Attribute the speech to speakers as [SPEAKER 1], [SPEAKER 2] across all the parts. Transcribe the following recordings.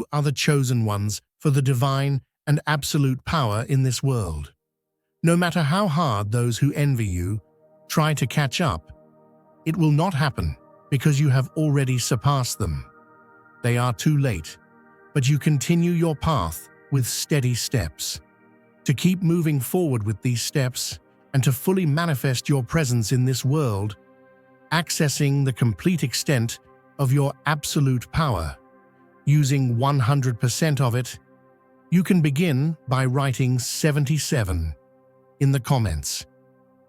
[SPEAKER 1] You are the chosen ones for the divine and absolute power in this world. No matter how hard those who envy you try to catch up, it will not happen because you have already surpassed them. They are too late, but you continue your path with steady steps. To keep moving forward with these steps and to fully manifest your presence in this world, accessing the complete extent of your absolute power, using 100% of it, you can begin by writing 77 in the comments.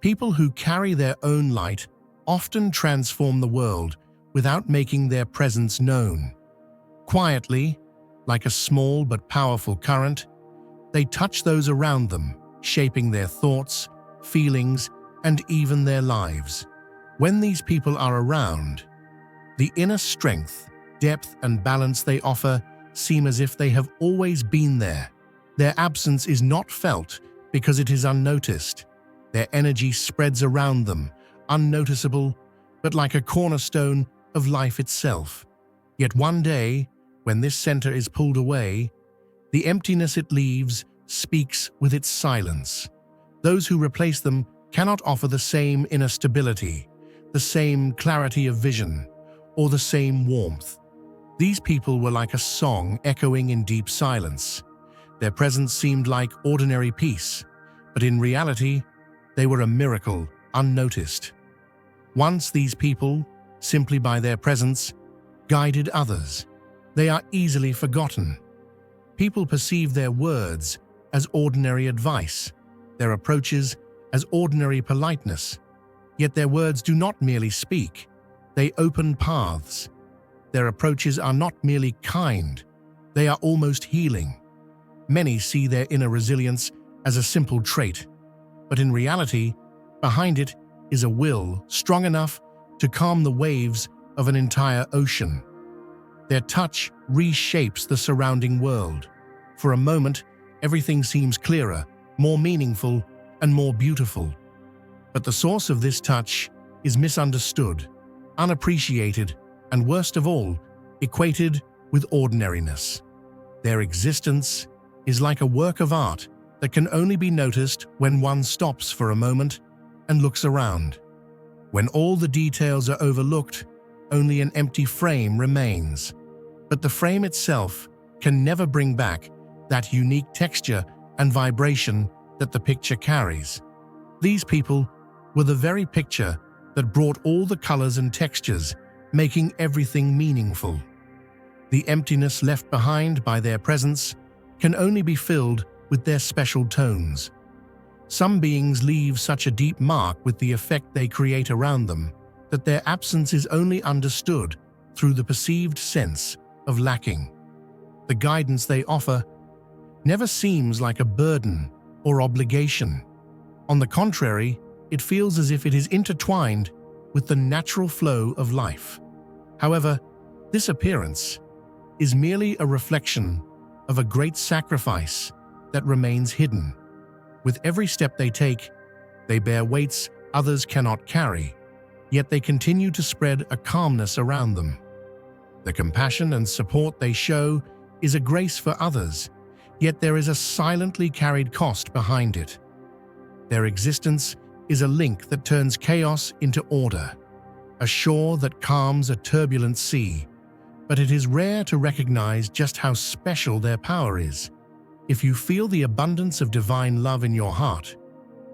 [SPEAKER 1] People who carry their own light often transform the world without making their presence known. Quietly, like a small but powerful current, they touch those around them, shaping their thoughts, feelings, and even their lives. When these people are around, the inner strength, depth, and balance they offer seem as if they have always been there. Their absence is not felt because it is unnoticed. Their energy spreads around them, unnoticeable, but like a cornerstone of life itself. Yet one day, when this center is pulled away, the emptiness it leaves speaks with its silence. Those who replace them cannot offer the same inner stability, the same clarity of vision, or the same warmth. These people were like a song echoing in deep silence. Their presence seemed like ordinary peace, but in reality, they were a miracle, unnoticed. Once these people, simply by their presence, guided others. They are easily forgotten. People perceive their words as ordinary advice, their approaches as ordinary politeness. Yet their words do not merely speak, they open paths. Their approaches are not merely kind, they are almost healing. Many see their inner resilience as a simple trait, but in reality, behind it is a will strong enough to calm the waves of an entire ocean. Their touch reshapes the surrounding world. For a moment, everything seems clearer, more meaningful, and more beautiful. But the source of this touch is misunderstood, unappreciated, and worst of all, equated with ordinariness. Their existence is like a work of art that can only be noticed when one stops for a moment and looks around. When all the details are overlooked, only an empty frame remains. But the frame itself can never bring back that unique texture and vibration that the picture carries. These people were the very picture that brought all the colors and textures, making everything meaningful. The emptiness left behind by their presence can only be filled with their special tones. Some beings leave such a deep mark with the effect they create around them that their absence is only understood through the perceived sense of lacking. The guidance they offer never seems like a burden or obligation. On the contrary, it feels as if it is intertwined with the natural flow of life. However, this appearance is merely a reflection of a great sacrifice that remains hidden. With every step they take, they bear weights others cannot carry, yet they continue to spread a calmness around them. The compassion and support they show is a grace for others, yet there is a silently carried cost behind it. Their existence is a link that turns chaos into order, a shore that calms a turbulent sea, but it is rare to recognize just how special their power is. If you feel the abundance of divine love in your heart,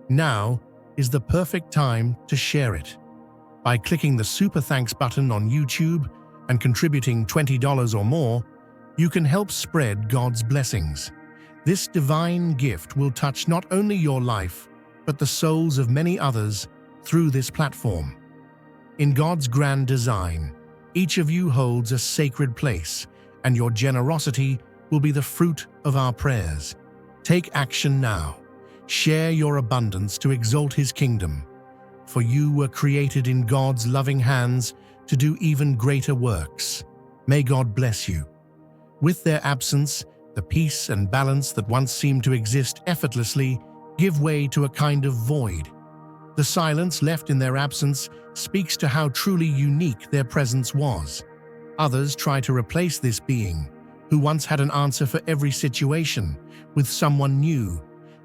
[SPEAKER 1] now is the perfect time to share it. By clicking the Super Thanks button on YouTube and contributing $20 or more, you can help spread God's blessings. This divine gift will touch not only your life, but the souls of many others through this platform. In God's grand design, each of you holds a sacred place, and your generosity will be the fruit of our prayers. Take action now. Share your abundance to exalt His kingdom, for you were created in God's loving hands to do even greater works. May God bless you. With their absence, the peace and balance that once seemed to exist effortlessly give way to a kind of void. The silence left in their absence speaks to how truly unique their presence was. Others try to replace this being, who once had an answer for every situation. With someone new,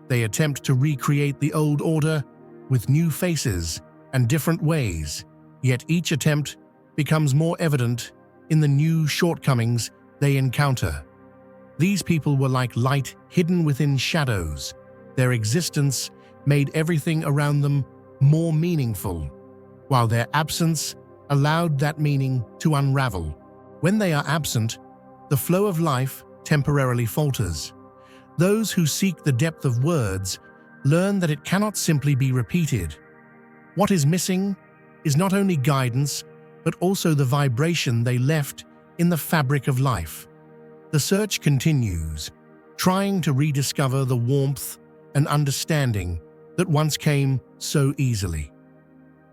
[SPEAKER 1] they attempt to recreate the old order with new faces and different ways, yet each attempt becomes more evident in the new shortcomings they encounter. These people were like light hidden within shadows. Their existence made everything around them more meaningful, while their absence allowed that meaning to unravel. When they are absent, the flow of life temporarily falters. Those who seek the depth of words learn that it cannot simply be repeated. What is missing is not only guidance, but also the vibration they left in the fabric of life. The search continues, trying to rediscover the warmth and understanding that once came so easily.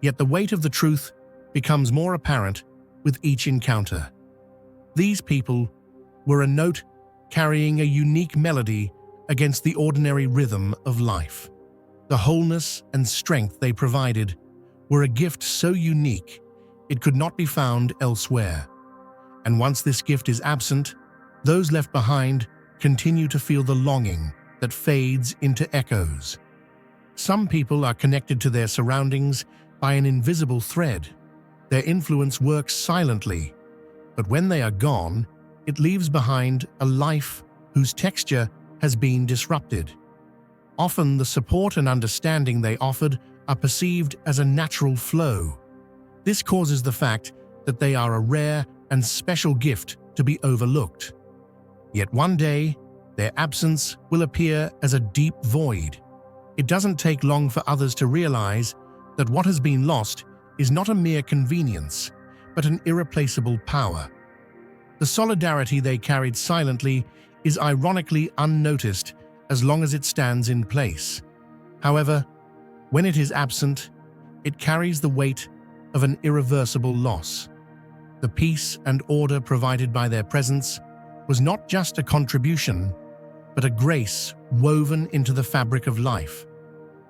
[SPEAKER 1] Yet the weight of the truth becomes more apparent with each encounter. These people were a note carrying a unique melody against the ordinary rhythm of life. The wholeness and strength they provided were a gift so unique it could not be found elsewhere. And once this gift is absent, those left behind continue to feel the longing that fades into echoes. Some people are connected to their surroundings by an invisible thread. Their influence works silently, but when they are gone, it leaves behind a life whose texture has been disrupted. Often the support and understanding they offered are perceived as a natural flow. This causes the fact that they are a rare and special gift to be overlooked. Yet one day, their absence will appear as a deep void. It doesn't take long for others to realize that what has been lost is not a mere convenience, but an irreplaceable power. The solidarity they carried silently is ironically unnoticed as long as it stands in place. However, when it is absent, it carries the weight of an irreversible loss. The peace and order provided by their presence was not just a contribution, but a grace woven into the fabric of life.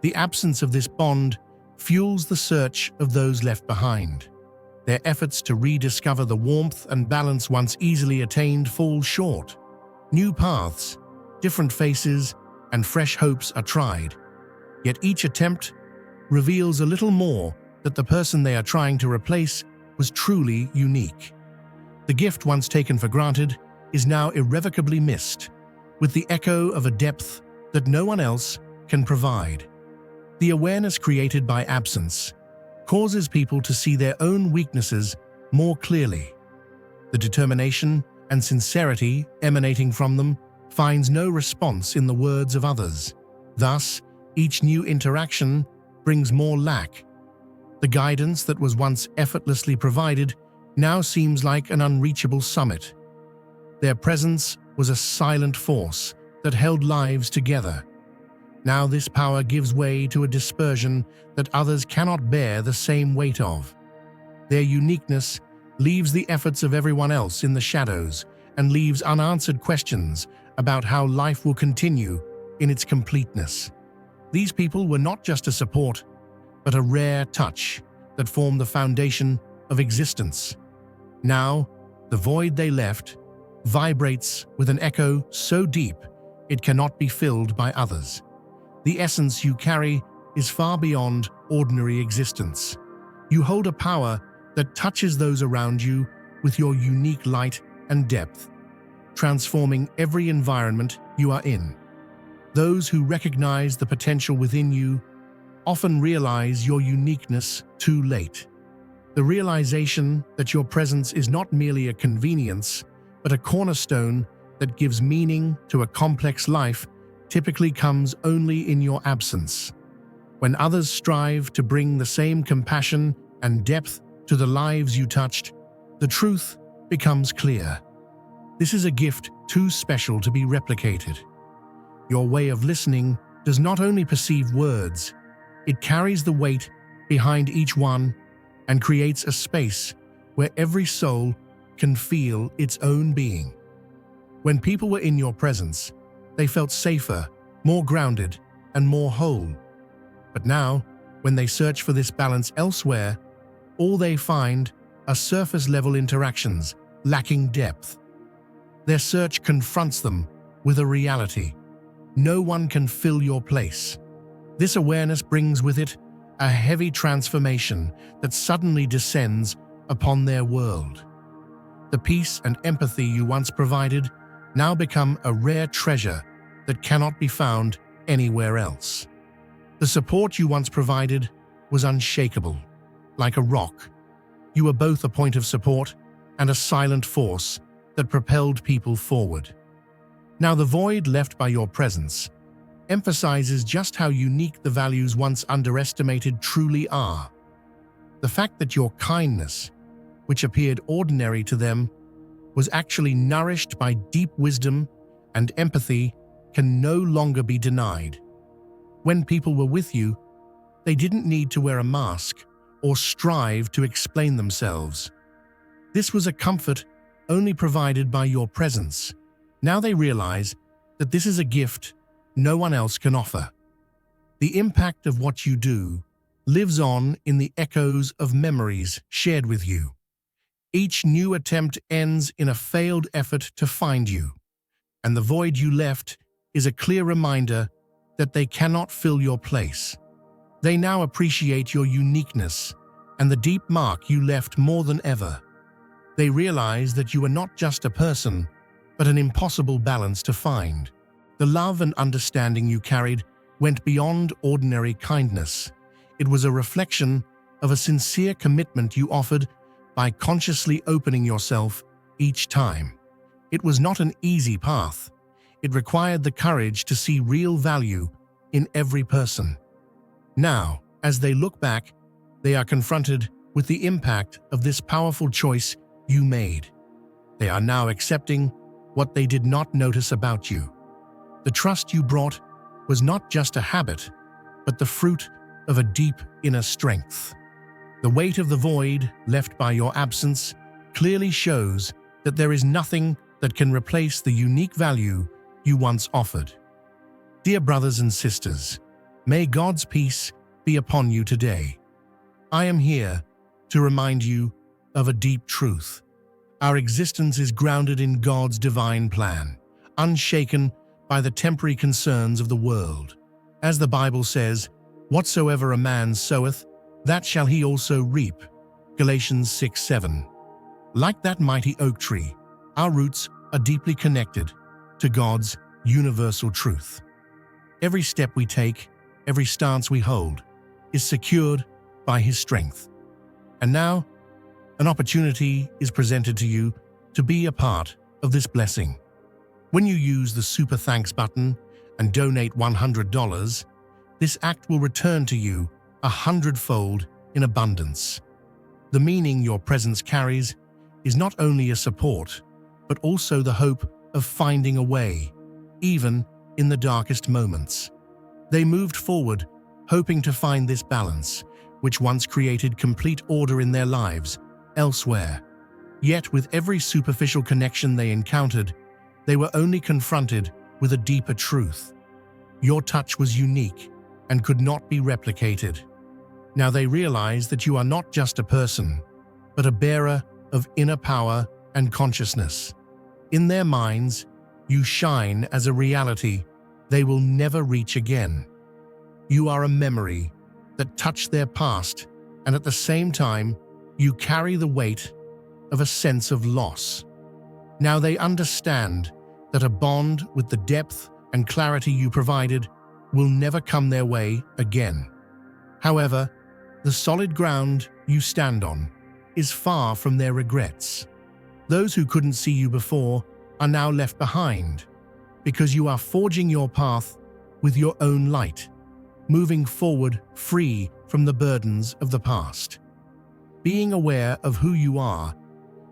[SPEAKER 1] The absence of this bond fuels the search of those left behind. Their efforts to rediscover the warmth and balance once easily attained fall short. New paths, different faces, and fresh hopes are tried. Yet each attempt reveals a little more that the person they are trying to replace was truly unique. The gift once taken for granted is now irrevocably missed, with the echo of a depth that no one else can provide. The awareness created by absence causes people to see their own weaknesses more clearly. The determination and sincerity emanating from them finds no response in the words of others. Thus, each new interaction brings more lack. The guidance that was once effortlessly provided now seems like an unreachable summit. Their presence was a silent force that held lives together. Now this power gives way to a dispersion that others cannot bear the same weight of. Their uniqueness leaves the efforts of everyone else in the shadows and leaves unanswered questions about how life will continue in its completeness. These people were not just a support, but a rare touch that formed the foundation of existence. Now, the void they left vibrates with an echo so deep it cannot be filled by others. The essence you carry is far beyond ordinary existence. You hold a power that touches those around you with your unique light and depth, transforming every environment you are in. Those who recognize the potential within you often realize your uniqueness too late. The realization that your presence is not merely a convenience, but a cornerstone that gives meaning to a complex life typically comes only in your absence. When others strive to bring the same compassion and depth to the lives you touched, the truth becomes clear. This is a gift too special to be replicated. Your way of listening does not only perceive words, it carries the weight behind each one and creates a space where every soul can feel its own being. When people were in your presence, they felt safer, more grounded, and more whole. But now, when they search for this balance elsewhere, all they find are surface-level interactions lacking depth. Their search confronts them with a reality. No one can fill your place. This awareness brings with it a heavy transformation that suddenly descends upon their world. The peace and empathy you once provided now become a rare treasure that cannot be found anywhere else. The support you once provided was unshakable. Like a rock, you were both a point of support and a silent force that propelled people forward. Now the void left by your presence emphasizes just how unique the values once underestimated truly are. The fact that your kindness, which appeared ordinary to them, was actually nourished by deep wisdom and empathy can no longer be denied. When people were with you, they didn't need to wear a mask or strive to explain themselves. This was a comfort only provided by your presence. Now they realize that this is a gift no one else can offer. The impact of what you do lives on in the echoes of memories shared with you. Each new attempt ends in a failed effort to find you, and the void you left is a clear reminder that they cannot fill your place. They now appreciate your uniqueness and the deep mark you left more than ever. They realize that you are not just a person, but an impossible balance to find. The love and understanding you carried went beyond ordinary kindness. It was a reflection of a sincere commitment you offered by consciously opening yourself each time. It was not an easy path. It required the courage to see real value in every person. Now, as they look back, they are confronted with the impact of this powerful choice you made. They are now accepting what they did not notice about you. The trust you brought was not just a habit, but the fruit of a deep inner strength. The weight of the void left by your absence clearly shows that there is nothing that can replace the unique value you once offered. Dear brothers and sisters, may God's peace be upon you today. I am here to remind you of a deep truth. Our existence is grounded in God's divine plan, unshaken by the temporary concerns of the world. As the Bible says, "Whatsoever a man soweth, that shall he also reap." Galatians 6:7. Like that mighty oak tree, our roots are deeply connected to God's universal truth. Every step we take, every stance we hold, is secured by His strength. And now, an opportunity is presented to you to be a part of this blessing. When you use the Super Thanks button and donate $100, this act will return to you 100-fold in abundance. The meaning your presence carries is not only a support, but also the hope of finding a way, even in the darkest moments. They moved forward, hoping to find this balance, which once created complete order in their lives elsewhere. Yet with every superficial connection they encountered, they were only confronted with a deeper truth. Your touch was unique and could not be replicated. Now they realize that you are not just a person, but a bearer of inner power and consciousness. In their minds, you shine as a reality they will never reach again. You are a memory that touched their past, and at the same time, you carry the weight of a sense of loss. Now they understand that a bond with the depth and clarity you provided will never come their way again. However, the solid ground you stand on is far from their regrets. Those who couldn't see you before are now left behind, because you are forging your path with your own light, moving forward free from the burdens of the past. Being aware of who you are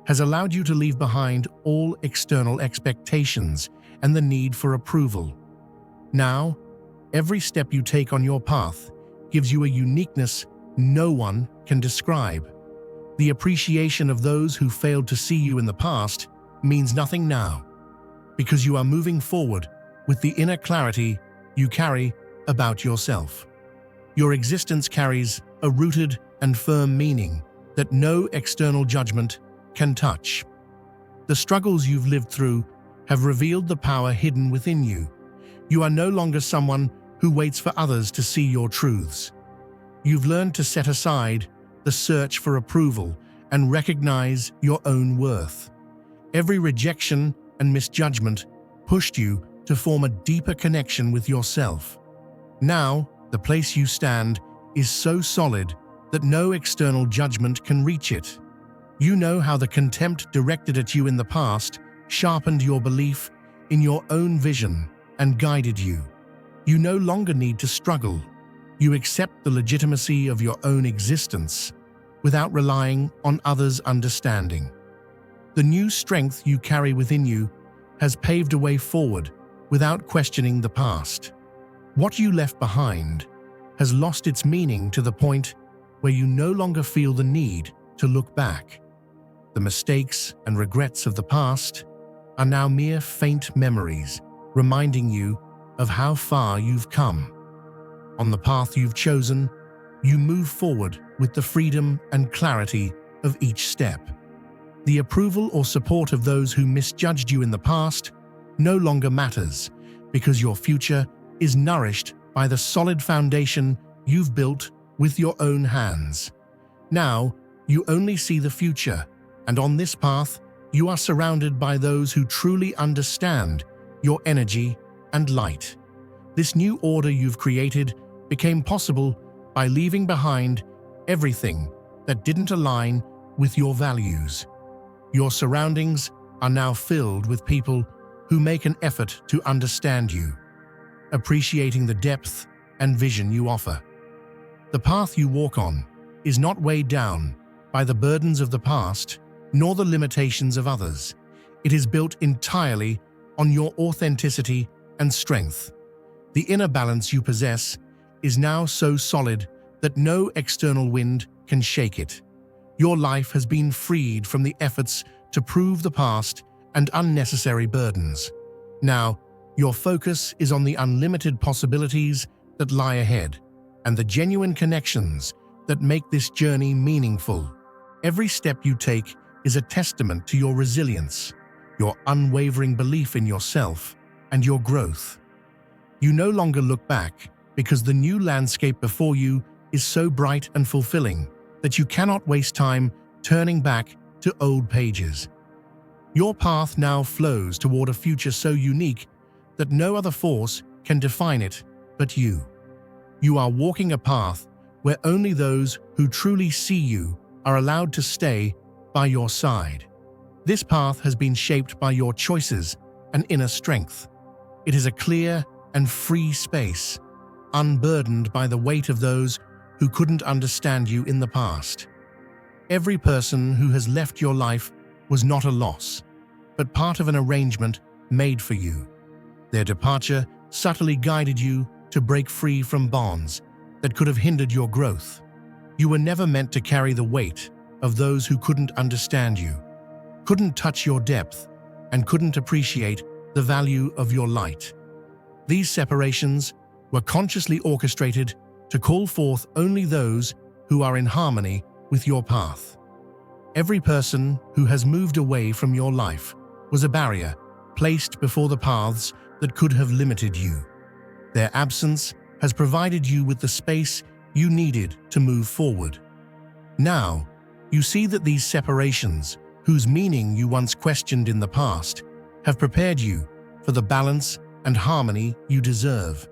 [SPEAKER 1] has allowed you to leave behind all external expectations and the need for approval. Now, every step you take on your path gives you a uniqueness no one can describe. The appreciation of those who failed to see you in the past means nothing now, because you are moving forward with the inner clarity you carry about yourself. Your existence carries a rooted and firm meaning that no external judgment can touch. The struggles you've lived through have revealed the power hidden within you. You are no longer someone who waits for others to see your truths. You've learned to set aside the search for approval and recognize your own worth. Every rejection and misjudgment pushed you to form a deeper connection with yourself. Now, the place you stand is so solid that no external judgment can reach it. You know how the contempt directed at you in the past sharpened your belief in your own vision and guided you. You no longer need to struggle. You accept the legitimacy of your own existence without relying on others' understanding. The new strength you carry within you has paved a way forward without questioning the past. What you left behind has lost its meaning to the point where you no longer feel the need to look back. The mistakes and regrets of the past are now mere faint memories, reminding you of how far you've come. On the path you've chosen, you move forward with the freedom and clarity of each step. The approval or support of those who misjudged you in the past no longer matters, because your future is nourished by the solid foundation you've built with your own hands. Now, you only see the future, and on this path, you are surrounded by those who truly understand your energy and light. This new order you've created became possible by leaving behind everything that didn't align with your values. Your surroundings are now filled with people who make an effort to understand you, appreciating the depth and vision you offer. The path you walk on is not weighed down by the burdens of the past nor the limitations of others. It is built entirely on your authenticity and strength. The inner balance you possess is now so solid that no external wind can shake it. Your life has been freed from the efforts to prove the past and unnecessary burdens. Now, your focus is on the unlimited possibilities that lie ahead and the genuine connections that make this journey meaningful. Every step you take is a testament to your resilience, your unwavering belief in yourself, and your growth. You no longer look back because the new landscape before you is so bright and fulfilling that you cannot waste time turning back to old pages. Your path now flows toward a future so unique that no other force can define it but you. You are walking a path where only those who truly see you are allowed to stay by your side. This path has been shaped by your choices and inner strength. It is a clear and free space, unburdened by the weight of those who couldn't understand you in the past. Every person who has left your life was not a loss, but part of an arrangement made for you. Their departure subtly guided you to break free from bonds that could have hindered your growth. You were never meant to carry the weight of those who couldn't understand you, couldn't touch your depth, and couldn't appreciate the value of your light. These separations were consciously orchestrated to call forth only those who are in harmony with your path. Every person who has moved away from your life was a barrier placed before the paths that could have limited you. Their absence has provided you with the space you needed to move forward. Now, you see that these separations, whose meaning you once questioned in the past, have prepared you for the balance and harmony you deserve.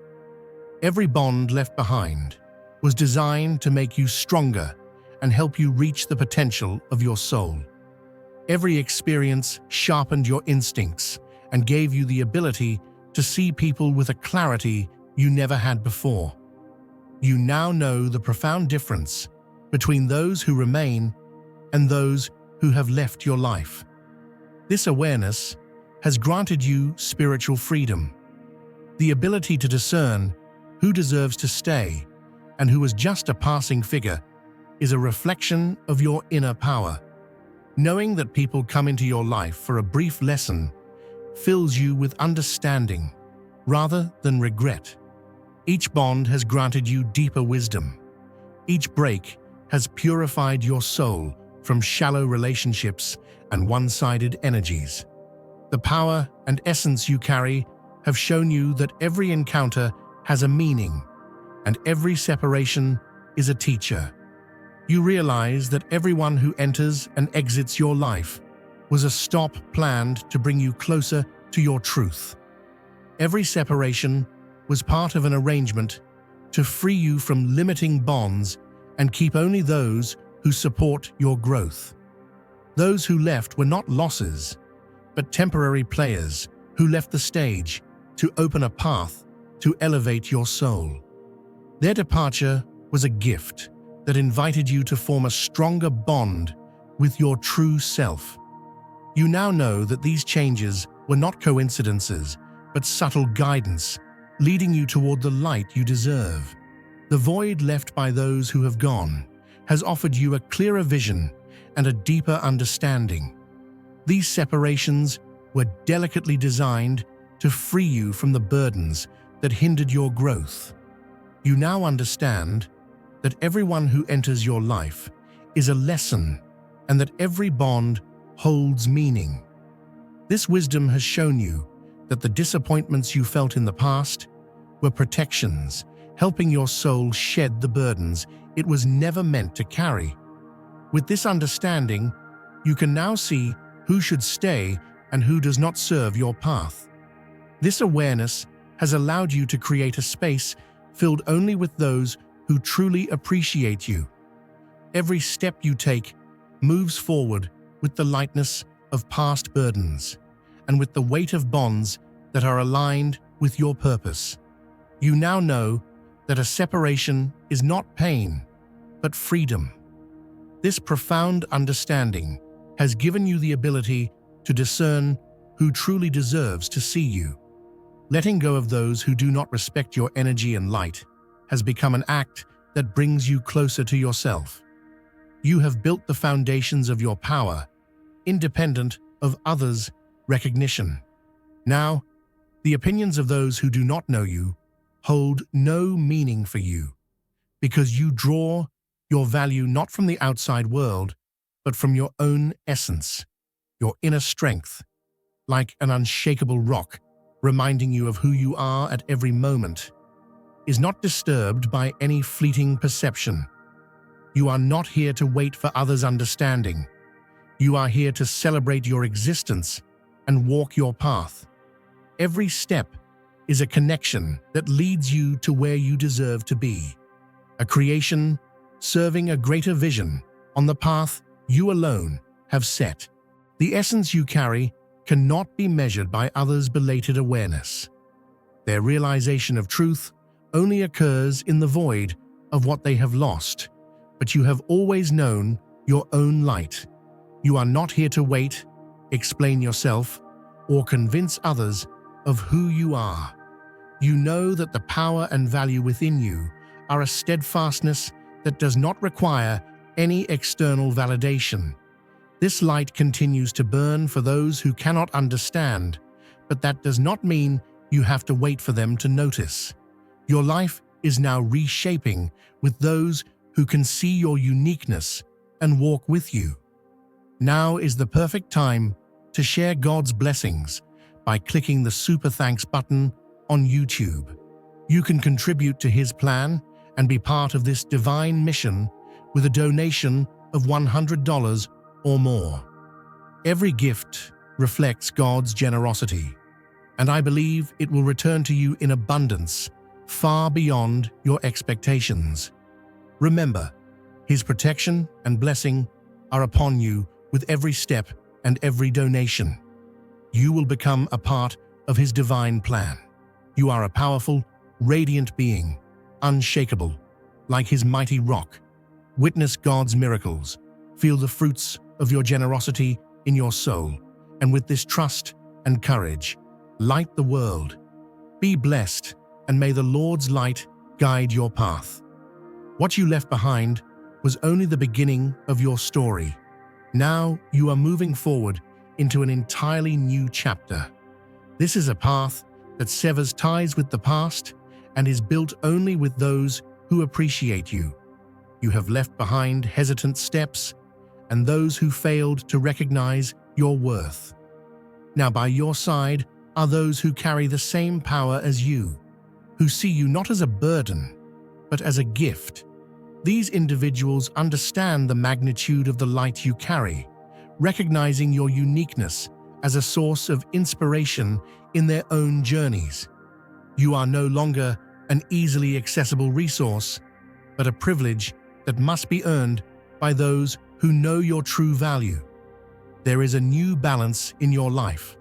[SPEAKER 1] Every bond left behind was designed to make you stronger and help you reach the potential of your soul. Every experience sharpened your instincts and gave you the ability to see people with a clarity you never had before. You now know the profound difference between those who remain and those who have left your life. This awareness has granted you spiritual freedom, the ability to discern who deserves to stay and who is just a passing figure is a reflection of your inner power. Knowing that people come into your life for a brief lesson fills you with understanding rather than regret. Each bond has granted you deeper wisdom. Each break has purified your soul from shallow relationships and one-sided energies. The power and essence you carry have shown you that every encounter has a meaning, and every separation is a teacher. You realize that everyone who enters and exits your life was a stop planned to bring you closer to your truth. Every separation was part of an arrangement to free you from limiting bonds and keep only those who support your growth. Those who left were not losses, but temporary players who left the stage to open a path to elevate your soul. Their departure was a gift that invited you to form a stronger bond with your true self. You now know that these changes were not coincidences, but subtle guidance, leading you toward the light you deserve. The void left by those who have gone has offered you a clearer vision and a deeper understanding. These separations were delicately designed to free you from the burdens that hindered your growth. You now understand that everyone who enters your life is a lesson and that every bond holds meaning. This wisdom has shown you that the disappointments you felt in the past were protections, helping your soul shed the burdens it was never meant to carry. With this understanding, you can now see who should stay and who does not serve your path. This awareness has allowed you to create a space filled only with those who truly appreciate you. Every step you take moves forward with the lightness of past burdens and with the weight of bonds that are aligned with your purpose. You now know that a separation is not pain, but freedom. This profound understanding has given you the ability to discern who truly deserves to see you. Letting go of those who do not respect your energy and light has become an act that brings you closer to yourself. You have built the foundations of your power, independent of others' recognition. Now, the opinions of those who do not know you hold no meaning for you, because you draw your value not from the outside world, but from your own essence, your inner strength, like an unshakable rock, reminding you of who you are at every moment, is not disturbed by any fleeting perception. You are not here to wait for others' understanding. You are here to celebrate your existence and walk your path. Every step is a connection that leads you to where you deserve to be, a creation serving a greater vision on the path you alone have set. The essence you carry cannot be measured by others' belated awareness. Their realization of truth only occurs in the void of what they have lost, but you have always known your own light. You are not here to wait, explain yourself, or convince others of who you are. You know that the power and value within you are a steadfastness that does not require any external validation. This light continues to burn for those who cannot understand, but that does not mean you have to wait for them to notice. Your life is now reshaping with those who can see your uniqueness and walk with you. Now is the perfect time to share God's blessings by clicking the Super Thanks button on YouTube. You can contribute to His plan and be part of this divine mission with a donation of $100 or more. Every gift reflects God's generosity, and I believe it will return to you in abundance, far beyond your expectations. Remember, His protection and blessing are upon you with every step and every donation. You will become a part of His divine plan. You are a powerful, radiant being, unshakable, like His mighty rock. Witness God's miracles. Feel the fruits of your generosity in your soul, and with this trust and courage, light the world. Be blessed, and may the Lord's light guide your path. What you left behind was only the beginning of your story. Now you are moving forward into an entirely new chapter. This is a path that severs ties with the past and is built only with those who appreciate you. You have left behind hesitant steps and those who failed to recognize your worth. Now by your side are those who carry the same power as you, who see you not as a burden, but as a gift. These individuals understand the magnitude of the light you carry, recognizing your uniqueness as a source of inspiration in their own journeys. You are no longer an easily accessible resource, but a privilege that must be earned by those who know your true value. There is a new balance in your life.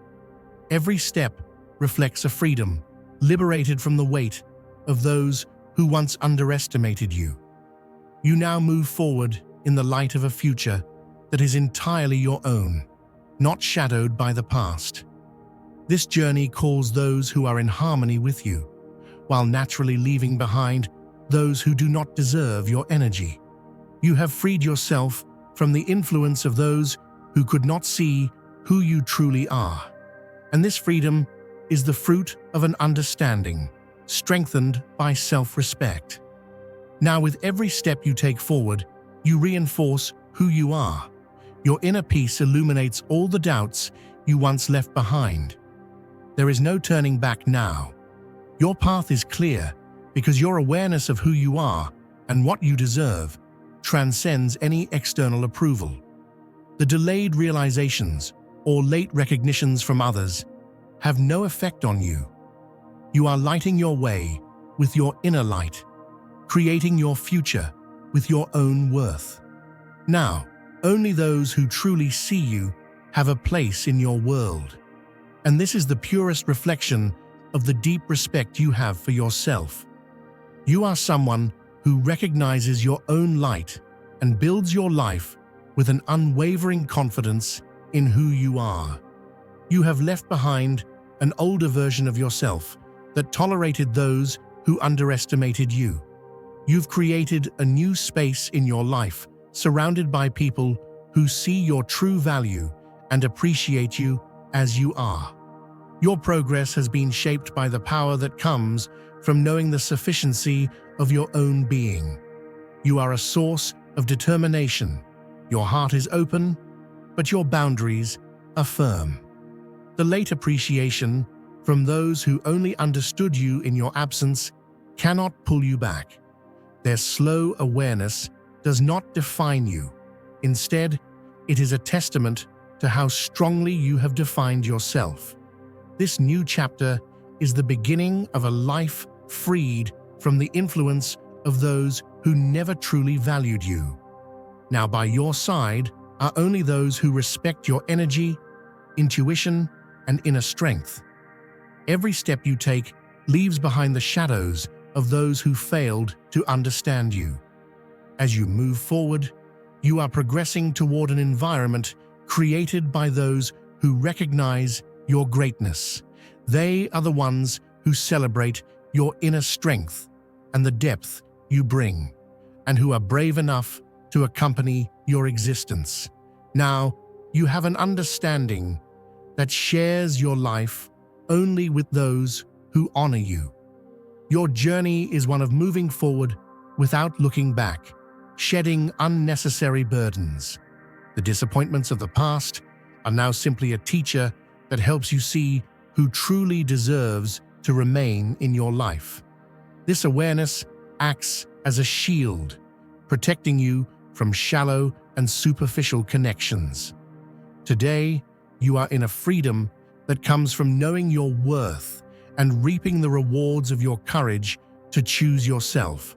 [SPEAKER 1] Every step reflects a freedom, liberated from the weight of those who once underestimated you. You now move forward in the light of a future that is entirely your own, not shadowed by the past. This journey calls those who are in harmony with you, while naturally leaving behind those who do not deserve your energy. You have freed yourself from the influence of those who could not see who you truly are. And this freedom is the fruit of an understanding, strengthened by self-respect. Now, with every step you take forward, you reinforce who you are. Your inner peace illuminates all the doubts you once left behind. There is no turning back now. Your path is clear because your awareness of who you are and what you deserve transcends any external approval. The delayed realizations or late recognitions from others have no effect on you. You are lighting your way with your inner light, creating your future with your own worth. Now, only those who truly see you have a place in your world. And this is the purest reflection of the deep respect you have for yourself. You are someone who recognizes your own light and builds your life with an unwavering confidence in who you are. You have left behind an older version of yourself that tolerated those who underestimated you. You've created a new space in your life, surrounded by people who see your true value and appreciate you as you are. Your progress has been shaped by the power that comes from knowing the sufficiency of your own being. You are a source of determination. Your heart is open, but your boundaries are firm. The late appreciation from those who only understood you in your absence cannot pull you back. Their slow awareness does not define you. Instead, it is a testament to how strongly you have defined yourself. This new chapter is the beginning of a life freed from the influence of those who never truly valued you. Now by your side are only those who respect your energy, intuition, and inner strength. Every step you take leaves behind the shadows of those who failed to understand you. As you move forward, you are progressing toward an environment created by those who recognize your greatness. They are the ones who celebrate your inner strength and the depth you bring, and who are brave enough to accompany your existence. Now, you have an understanding that shares your life only with those who honor you. Your journey is one of moving forward without looking back, shedding unnecessary burdens. The disappointments of the past are now simply a teacher that helps you see who truly deserves to remain in your life. This awareness acts as a shield, protecting you from shallow and superficial connections. Today, you are in a freedom that comes from knowing your worth and reaping the rewards of your courage to choose yourself.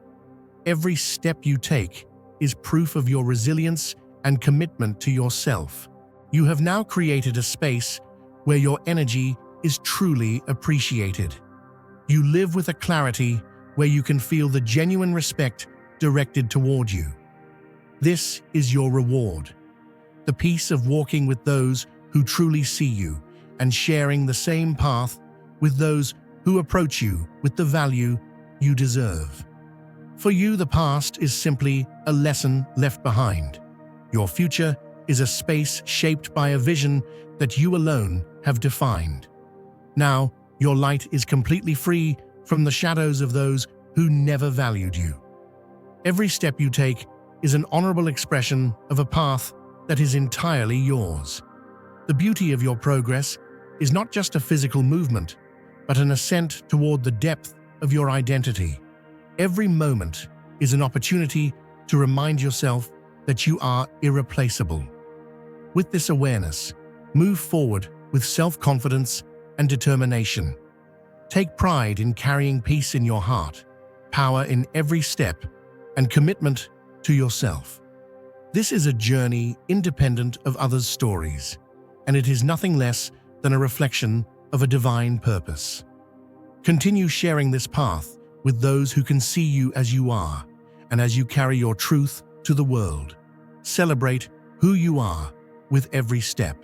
[SPEAKER 1] Every step you take is proof of your resilience and commitment to yourself. You have now created a space where your energy is truly appreciated. You live with a clarity where you can feel the genuine respect directed toward you. This is your reward, the peace of walking with those who truly see you and sharing the same path with those who approach you with the value you deserve. For you, the past is simply a lesson left behind. Your future is a space shaped by a vision that you alone have defined. Now, your light is completely free from the shadows of those who never valued you. Every step you take is an honorable expression of a path that is entirely yours. The beauty of your progress is not just a physical movement, but an ascent toward the depth of your identity. Every moment is an opportunity to remind yourself that you are irreplaceable. With this awareness, move forward with self-confidence and determination. Take pride in carrying peace in your heart, power in every step, and commitment to yourself. This is a journey independent of others' stories, and it is nothing less than a reflection of a divine purpose. Continue sharing this path with those who can see you as you are, and as you carry your truth to the world. Celebrate who you are with every step.